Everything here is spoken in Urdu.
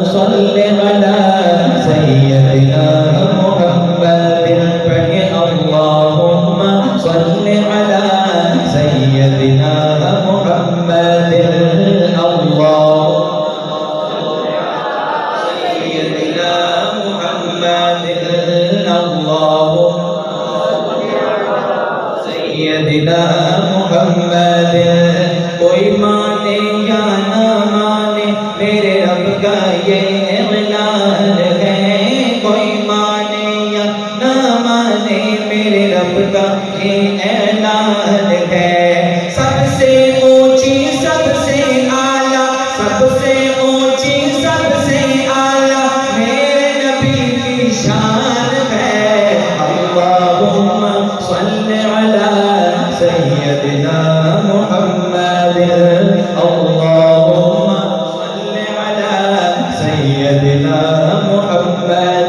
صل على سيدنا محمد پڑھے اللہم صل على سيدنا محمد سيدنا محمد سيدنا محمد کوئی مانے یا نہ مانے میرے رب کا یہ اعلان ہے کوئی مانے یا نہ مانے میرے رب کا یہ اعلان ہے سب سے اونچی سب سے اعلیٰ سب سے اونچی سب سے اعلیٰ میرے نبی کی شان ہے اللہم صل علی سیدنا محمد اللہم صل علی سیدنا محمد